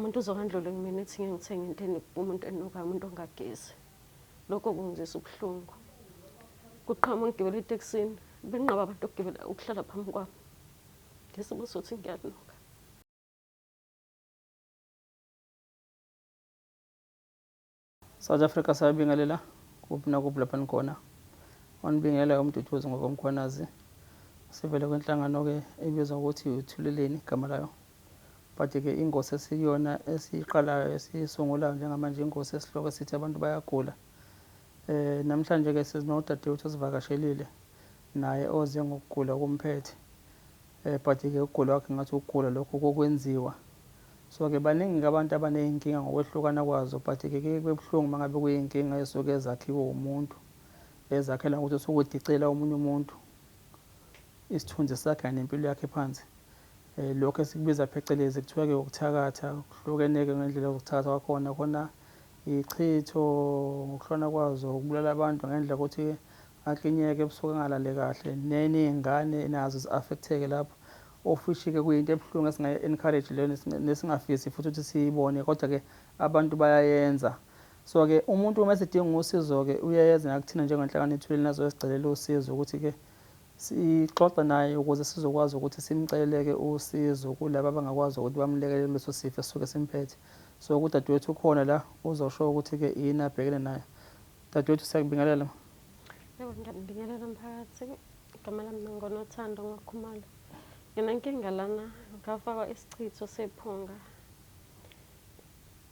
umuntu uzokandlula kumina ethi ngithenge into umuntu enukayo, umuntu ongagezi. Lokho kungizisa ubuhlungu. Kuqhamuka ngigibela etekisini, benqaba abantu ukuhlala phambi kwami. Ngesimo sokuthi ngiyanuka. South Africa sayabingelela kuphi nakuphi lapha nikhona. Wanibingelela umduduzi ngokomkhwanazi. Sivele kwenhlangano-ke ebizwa ukuthi uthuleleni igama layo. But-ke ingosi esiyona esiyiqalayo esiyisungulayo njengamanje ingosi esihloko esithi abantu bayagula. Namhlanje-ke sizinodadewethu osivakashelile naye oze ngokugula kumphethe. But-ke ukugula kwakhe ngathi ukugula lokho kokwenziwa. So-ke baningi abantu abaney'nkinga ngokwehlukana kwazo, but-ke kube buhlungu uma ngabe kuyinkinga esuke zakhiwe umuntu ezakhela ukuthi usuke udicela omunye umuntu isithunzi sakhe nempilo yakhe phansi. Lokho esikubiza phecelezi kuthiwa-ke ukuthakatha, kuhlukene-ke ngendlela zokuthakatha kwakhona khona ichitho ngokuhlukana kwazo, ukubulala abantu ngendlela ukuthi aklinyeke ebusuku angalali kahle, neney'ngane nazo zi-affect-eke lapho. Ofishi-ke kuyinto ebuhlungu esingayi-encourage leyo nesingafisi futhi ukuthi siyibone, kodwa-ke abantu bayayenza. So-ke umuntu uma esedinga usizo-ke uyayeza nakuthina njengenhlangano ethulile nazo esicelela usizo ukuthi-ke sixoxe naye ukuze sizokwazi ukuthi simcelele-ke usizo kulabo abangakwazi ukuthi bamlekelele leso sifo esisuke simphethe. So udadewethu ukhona la uzosho ukuthi-ke yini abhekene nayo. Dadewethu siyakubingelela. Yebo, ngiyabingelela mphakathi. Igama lami Ngonothando Ngakhumalo. Nginenkinga lana ngafakwa isichitho sephunga.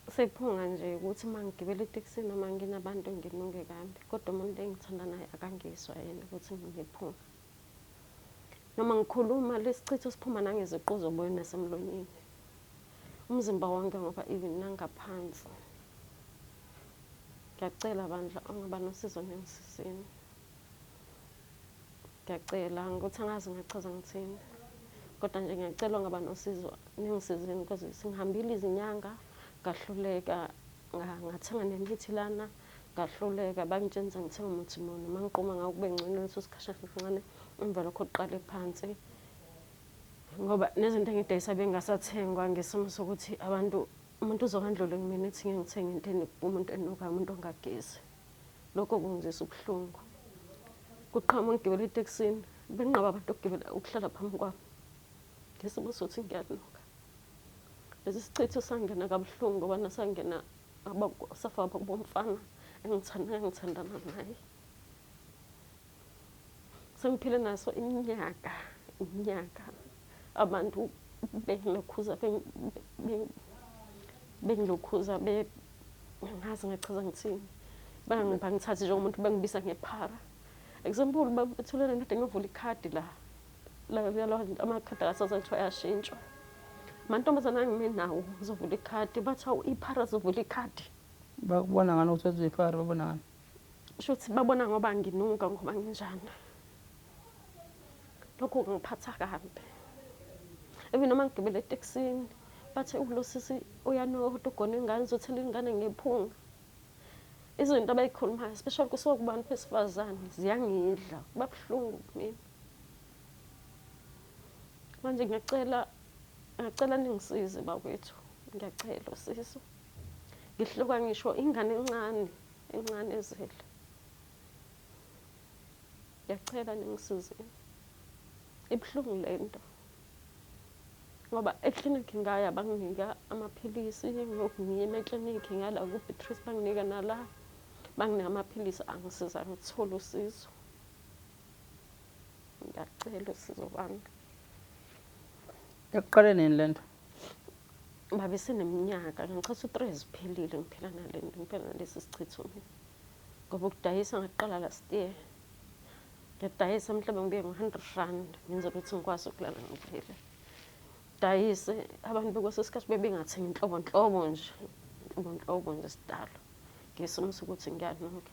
Sephunga nje ukuthi uma ngigibela etekisini noma nginabantu nginuke kambi, kodwa umuntu engithanda naye akangizwa yena ukuthi nginephunga. Noma ngikhuluma lesichitho siphuma nangeziqu zoboya nasemlonyeni. Umzimba wonke ngoba even nangaphansi. Ngiyacela bandla ongaba nosizo ngisizeni. Ngiyacela ukuthi angazi ngachaza ngithini. Kodwa nje ngiyacela ongaba nosizo ningisizeni because singihambile izinyanga ngahluleka ngathenga nemithi lana ngahluleka bangitshela ngithenga umuthi muni mangiqoma ngawo kube ngcono leso sikhashana kancane imvelo lokho oqale phansi ngoba nezinto engidayisa bengasathengwa ngesimo sokuthi umuntu uzokandlula kumina ethi ngithenge into umuntu enukayo, umuntu ongagezi. Lokho kungizisa ubuhlungu. Kuqhamuka ngigibela etekisini, benqaba abantu ukuhlala phambi kwami. Ngesimo sokuthi ngiyanuka. Lesi sichitho sangena kabuhlungu ngoba nasangena safa bomfana engithandana naye. Sengiphile naso iminyaka abantu bengilokhuza ngazi ngachaza ngithini. Bangithatha njengomuntu bengibisa ngephara. Example bathulele ngade ngivula ikhadi la amakhadi akasazathiwa ayashintshwa. Mantombazana ngime nawo uzovula ikhadi bathi iphara zovula ikhadi. Bakubona ngani ukuthi uyiphara babona ngani? Shuthi babona ngoba nginuka ngoba nginjani. Lokho kungiphatha kabi. Even noma ngigibela etekisini bathi ulosisi uyanuka ukuthi ugona ingane uzothela ingane ngephunga. Izinto abayikhulumayo especially kusuka kubantu besifazane ziyangidla kuba buhlungu kimi. Manje ngiyacela ningisize bakwethu. Ngiyacela usizo. Ngihluka ngisho ingane encane ezele. Ngiyacela ningisize. Ibuhlungu lento. Ngoba eklinikhi ngaya banginika amaphilisi ngokungiye eklinikhi ngala ku Beatrice banginika nala banginika amaphilisi angisiza ngithola usizo. Ngiyacela usizo bami. Ekuqale nini lento? Babe seneminyaka ngichaza u3 eziphelile ngiphila nalento ngiphila nalesi sichitho mina. Ngoba ukudayisa ngaqala last year. Ngidayisa mhlawumbe ngibuye ngo100 ngenza ukuthi ngikwazi ukulala ngiphile. Dayise abantu bekwesesikhathi bebengathengi inhlobo nje sidalo. Ngesimo sokuthi ngiyanuka.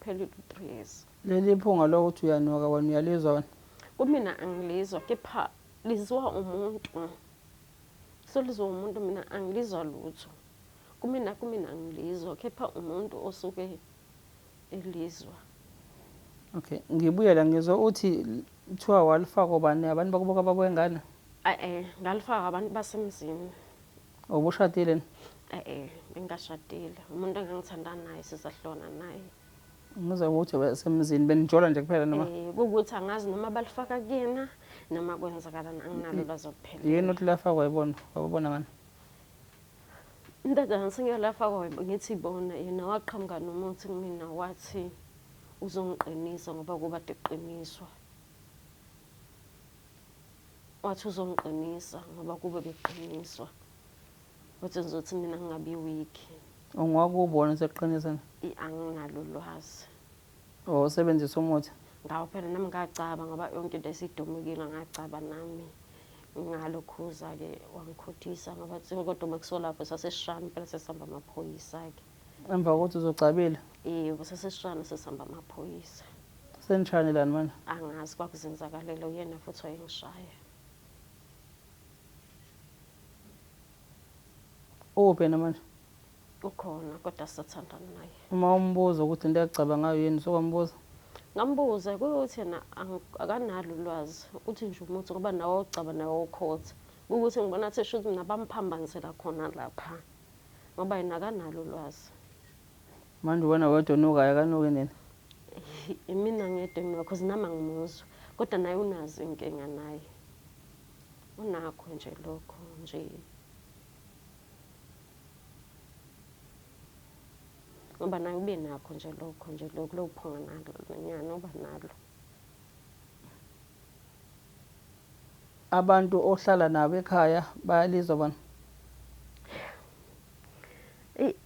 Phelile 3 years. Leli phunga lo uthi uyanuka wena uyalizwa wena? Kumina angilizwa kepha lizwa umuntu. Solizwa umuntu mina angilizwa lutho. Kumina angilizwa kepha umuntu osuke elizwa. Okay, ngibuyela ngizwa uthi kuthiwa walifaka bani abantu bakuboka babengane? Ngalifaka abantu basemzini. Ubushadile ni? Bengashadile. Umuntu engangithanda naye sizahlona naye. Ngizwa ukuthi basemzini benijola nje kuphela noma? Kukuthi angazi noma balifaka kuyena noma kwenzakalani anginalo ulwazi oluphela. Yini uthi lafakwa yibona? Wabona ngani? Indodana sengiyolafakwa ngithi bona yena waqhamuka nomuthi kumina wathi uzongiqinisa ngoba kuba deqiniswa. Wathi uzongiqinisa ngoba kube beqiniswa. Wathi ngizothi mina ngingabi weak. Ungakubona seqinisa? Anginalo ulwazi. Usebenzisa umuthi? Ngawo phela nami ngacaba ngoba yonke into esidumukile ngacaba nami. Ngalokhuza-ke wangikhothisa ngoba kodwa makusolapho sasesishana phela sesihamba amaphoyisa-ke. Emva kokuthi uzocabile? Sasesishana sesihamba amaphoyisa. Senishane lani manje? Angazi kwakuzenzakalela uyena futhi wayengishaya. Uphi yena manje? Ukhona kodwa sisathandana naye. Uma umbuza ukuthi into yacaba ngayo yini sokwambuza? Ngambuza kuyokuthi yena akanalo ulwazi. Uthi nje umuthi ngoba nawo ucaba nawo ukhotha. Ukuthi ngibona athi shuthi nabamphambanisela khona lapha. Ngoba yena akanalo ulwazi. Manje wena wedwa unuka akanuki nini? Mina ngedwa ngino because nami angimuzwa. Kodwa naye unazi inkinga naye. Unakho nje lokho nje. Ngoba naye ube nakho nje lokho nje lokuphonga nalo nyana oba nalo. Abantu ohlala nabo ekhaya bayalizwa bona?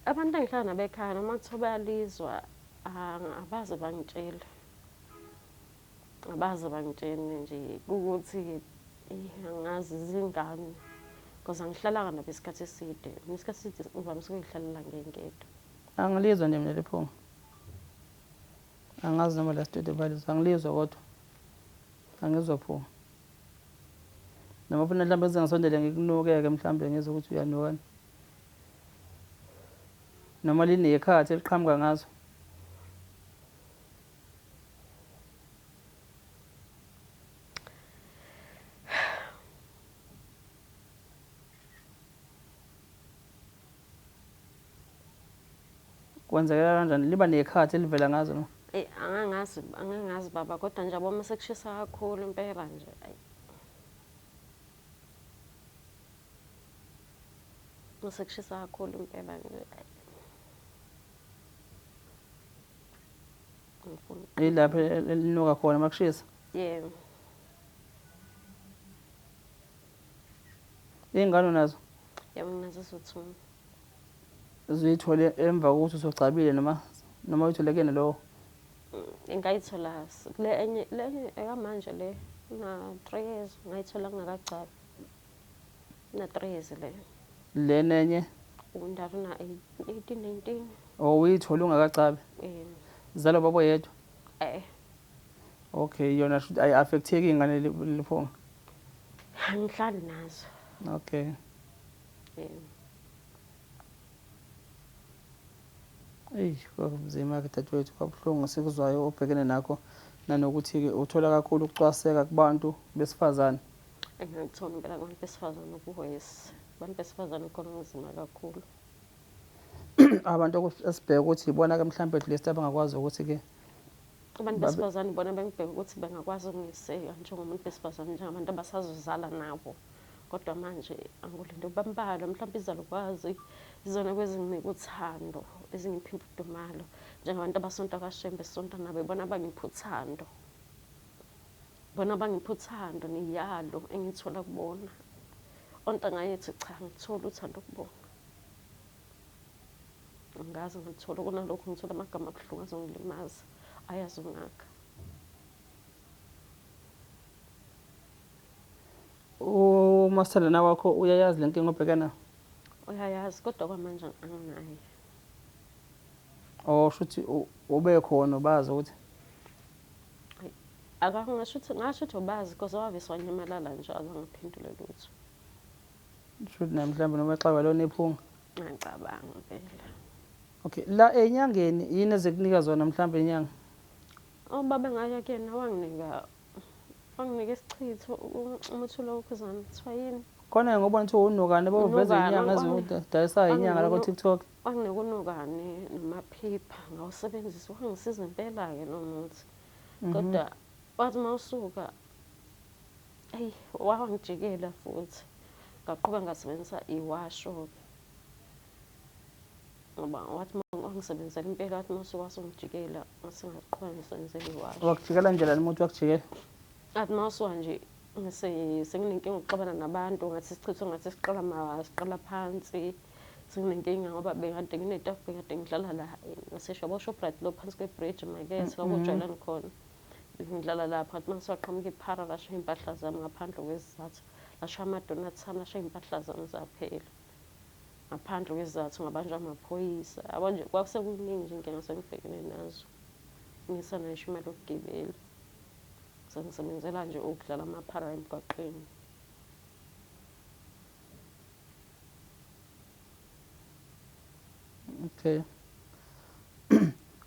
Abantu engihlala nabo ekhaya noma kuthiwa bayalizwa abaze bangitshela. Abaze bangitshene nje ukuthi angazi izingane. Because angihlalanga nabo isikhathi eside. Isikhathi eside uvamise ukuyihlalela ngengedwa. Angilizwa nje mina lephunga. Angazi noma la studio balizwa. Angilizwa kodwa. Angizwa phunga. Noma ufuna mhlawumbe ngisondele ngikunuke-ke mhlawumbe ngizwe ukuthi uyanukani. Noma linekhathi eliqhamuka ngazo. Kwenzekela kanjani? Liba nekhathi elivela ngazo no? Angangazi baba kodwa nje uma sekushisa kakhulu impela nje. Sekushisa kakhulu impela nje. Ilapha elinuka khona makushisa? Yebo. Iy'ngane nazo? Yebo nginazo eziwu-2. Ziyithole emva kokuthi usugcabile noma uyithole kuyena lowo? Ngayithola le enye ekamanje le na 3 years ngayithola ngingakagcabi. Na 3 years le. Le nenye? Undalo na 18 19. Uyithole ungakagcabi? Zalo babo yedwa? Okay, yona should ayi-affecteki ingane liphunga? Angihlali nazo. Okay. Kwakunzima-ke dadewethu, kwabuhlungu sikuzwayo obhekene nakho nanokuthi-ke uthola kakhulu ukucwaseka kubantu besifazane. Engikuthona impela kubantu besifazane ubuhwesi. Abantu besifazane khona kunzima kakhulu. Abantu esibheka ukuthi ibona-ke mhlawumbe at least abangakwazi ukuthi-ke abantu besifazane bona bengibheka ukuthi bengakwazi ukungiseka njengomuntu besifazane njengabantu abasazozala nabo. Kodwa manje angulinde bambala mhlawumbe izalukwazi izona kwezinginika uthando ezingipha imfudumalo njengabantu abasonta kaShembe sonta nabo bona bangipha uthando. Bona bangipha uthando niyalo engithola kubona. Ontanga yethu cha ngithola uthando kubona. Ngazi ngithola kunalokho ngithola amagama abuhlungu azongilimaza ayazungaka. Umasithandana wakho uyayazi lenkinga obhekana? Uyayazi kodwa kwamanje anginayo. Shuthi ube khona bazi ukuthi ngasho ukuthi ubazi because wavese wanyamalala nje azangiphendule lutho. Shuthi na mhlawumbe noma exawa lo nephunga? Ngicabanga phela. Okay, la enyangeni yini ezikunika zona mhlawumbe inyanga? Baba ngaya kuyena wanginika wanginike isichitho umuthi lo ukhuzana kuthiwa yini khona ngobona ukuthi unukane baveza inyanga ezidayisayo inyanga la ku-TikTok. wanginike unukane namaphipha ngawusebenzisa wangisiza impela-ke lo muthi kodwa wathi uma usuka eyi wangijikela futhi ngaqhubeka ngasebenzisa iwasho-ke ngoba wathi wangisebenzela impela wathi uma usuka wasungijikela ngasingaqhubeka ngisebenzela iwasho. Wakujikela njani umuntu wakujikela? Athi uma usuka nje senginenkinga ukuxabana nabantu ngathi isichitho ngathi siqala phansi senginenkinga ngoba bekade nginetafu bekade ngidlala la ngaseShoprite lo phansi kwebridge emakethe la kujwayelani khona ngidlala lapho athi uma ngisaqhamuka iphara lasho iy'mpahla zami ngaphandle kwesizathu lasho amadonathi sami lasho iy'mpahla zami zaphela ngaphandle kwesizathu ngabanjwa amaphoyisa yabo nje kwakusekuningi nje inkinga sengibhekene nazo ngisanayo imali yokugibela sengisebenzela nje ukudlala amaphara emgwaqeni. Okay.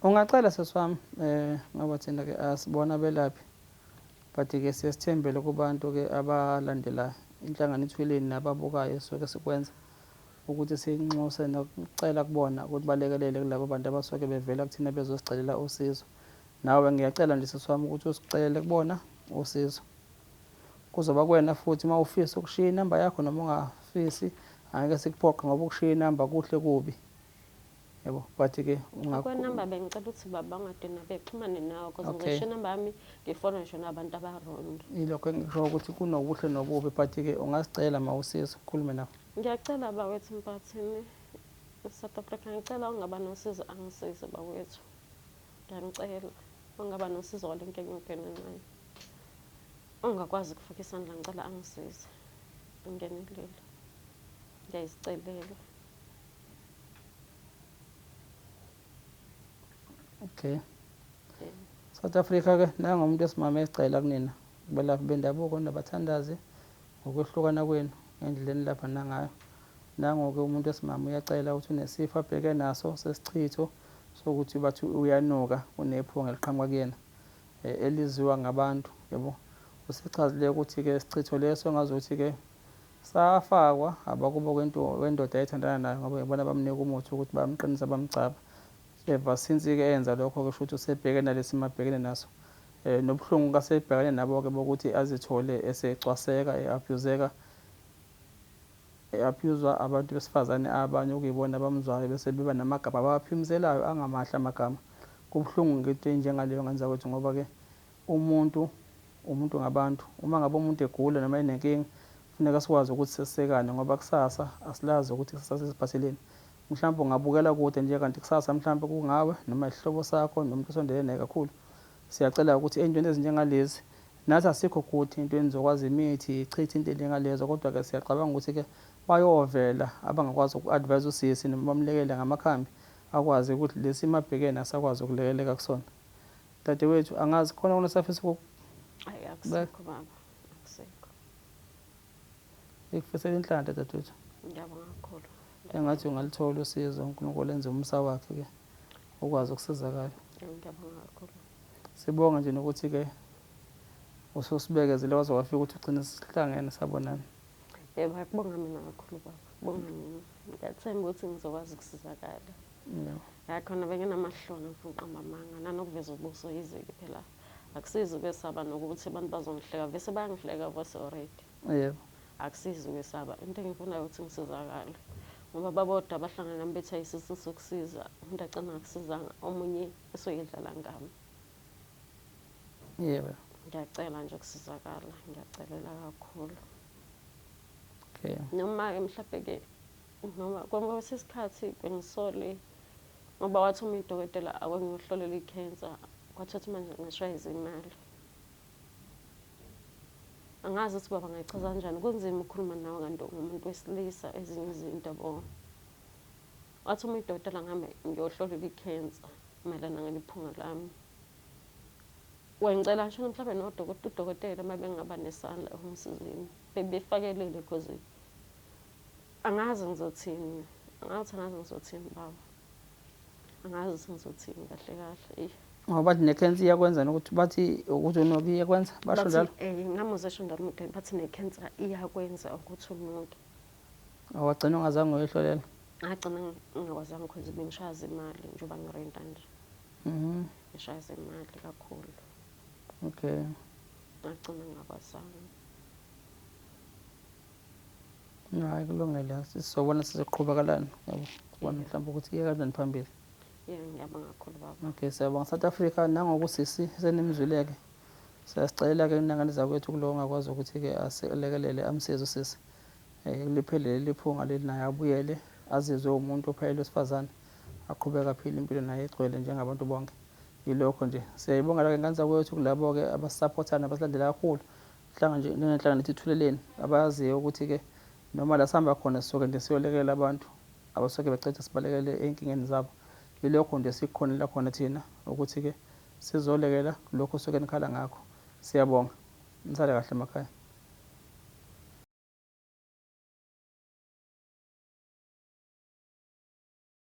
Ungacela seswami ngoba thina ke asibona belaphi but-ke siyasithembele kubantu-ke abalandela inhlangano ithweleni nababukayo soke sikwenza ukuthi sinxuse nokucela kubona ukuthi balekelele kulabo bantu abasuke bevela kuthina bezosicelela usizo. Nawe ngiyacela nje seswami ukuthi usicelele kubona usizo. Kuzoba kuwena futhi uma ufisa ukushiya inamba yakho noma ungafisi angeke sikuphoqe ngoba ukushiya inamba kuhle kubi. Yebo but-ke kwenamba bengicela ukuthi baba bangadena bexhumane nawe because ngisho inamba yami ngifona ngisho nabantu abarongi. Yilokho engisho ukuthi kunobuhle nobubi but-ke ungasicela ma usizo ukhulume nawe. Ngiyacela bawethu mphathini South Africa ngicela ungaba nosizo angisize bawethu. Ngiyacela ungaba nosizo wale nkinga engibhekene nayo. Ungakwazi ukufaka isandla ngicela angisize. Ngingenelele. Ngiyazicelela. Okay. South Africa-ke nangomuntu esimame esicela kunina belaphi bendabuko nabathandazi ngokwehlukana kwenu ngendleleni lapha nangayo. Nangoke umuntu esimame uyacela ukuthi unesifo abheke naso sesichitho sokuthi bathi uyanuka unephunga eliqhamuka kuyena eliziwa ngabantu yabo. Usichazile ukuthi-ke isichitho leso ngazuthi-ke safakwa abakubo wendoda ayithandana nayo ngoba yibona bamnika umuthi ukuthi bamqinisa bamcaba. Eva since-ke enza lokho-ke kusho ukuthi usebhekene nalesi mabhekene naso. Nobuhlungu kasebhekane nabo-ke bokuthi azithole esecwaseka e-abuse-wa abantu besifazane abanye okuyibona abamzwayo bese beba namagama abawaphimzelayo angamahle amagama. Kubuhlungu ngento enjengaleyo ngane zakwethu ngoba-ke umuntu ngabantu. Uma ngabe umuntu egula noma enenkinga kufuneka sikwazi ukuthi sesisekane ngoba kusasa asilazi ukuthi kusasa sisiphatheleni. Mhlawumbe ungabukela kude nje kanti kusasa mhlawumbe kungawe noma isihlobo sakho nomuntu osondelene naye kakhulu. Siyacela ukuthi ey'ntweni ezinjengalezi nathi asikho kude ey'ntweni zokwazi imithi ichithe into njengalezo kodwa-ke siyacabanga ukuthi-ke bayovela abangakwazi uku-advise usisi noma bamlekele ngamakhambi akwazi ukuthi lesi mabhekene asakwazi ukulekeleka kusona. Dadewethu angazi khona kunesafisa Hayi akusekho baba akusekho. Ikufisela inhlanhla dadewethu. Ngiyabonga kakhulu. Engathi ungalithola usizo uNkulunkulu enze umsa wakhe-ke ukwazi ukusizakala. Ngiyabonga kakhulu. Sibonga nje nokuthi-ke ususibekezele waze wafika ukuthi ugcine sihlangene sabonana. Yebo akubonga mina kakhulu baba. Bonga mina. Ngiyathemba ukuthi ngizokwazi ukusizakala. Yakhona benginamahloni mfuqamba amanga nanokuveza ubuso yiziki phela. Akusizi ukwesaba nokuthi abantu bazongihleka vese bayangihleka vose already. Yebo. Akusizi ukwesaba into engifunayo ukuthi ngisizakale. Ngoba baboda bahlangana nami bethi ayisiso sokusiza umuntu agcina akusizanga omunye esoyidlala ngami. Yebo. Ngiyacela nje ukusizakala ngiyacelela kakhulu. Okay. Noma-ke mhlawumbe-ke noma ngoba sesikhathi bengisole ngoba wathi uma idokotela akwengihlolele i-cancer kwathatha manje ngishayeza imali. Angazi ukuthi baba ngayichaza kanjani kunzima ukukhuluma nawe kanti ngumuntu wesilisa ezinye izinto yabo. Wathi uma idokotela ngami ngiyohlolela i-cancer mayelana ngeliphunga lami. Wengicela ngisho mhlawumbe udokotela uma bengaba nesandla ekumsizeni bebefakelele because angazi ngizothini baba. Angazi ngizothini kahle kahle. bathi ne-cancer iyakwenza nokuthi bathi ukuthi unuke iyakwenza basho njalo ngamuze esho njalo umndeni bathi ne-cancer iyakwenza ukuthi unuke. awagcina ungazange uyihlolela? Ngagcina ngingakwazanga because bengishaza imali njengoba ngirenta nje. Ngishaza imali kakhulu. Okay. Ngagcina ngingakwazanga. Hayi kulungile sizobona sizoqhubekelana yabo sibona mhlawumbe ukuthi iye kanjani phambili. Ngiyabonga kakhulu baba. Okay siyabonga. South Africa nangokusisi senemizwileke siyasicelela-ke inangane zakwethu kulo ongakwazi ukuthi-ke asilekelele amsize usisi kuliphelele liphunga leli naye abuyele azizwe umuntu ophelele wesifazane aqhubeke aphile impilo naye egcwele njengabantu bonke. Yilokho nje siyayibonga-ke ngane zakwethu kulabo-ke abasisapothayo abasilandela kakhulu njengenhlangano ethi Ithuleleni abayaziyo ukuthi-ke noma la sihamba khona sisuke nje siyolekela abantu abasuke becethe sibalekele ey'nkingeni zabo. Yilokho nje sikhonela khona thina ukuthi-ke sizolekela lokho osuke nikhala ngakho. Siyabonga. Nisale kahle emakhaya.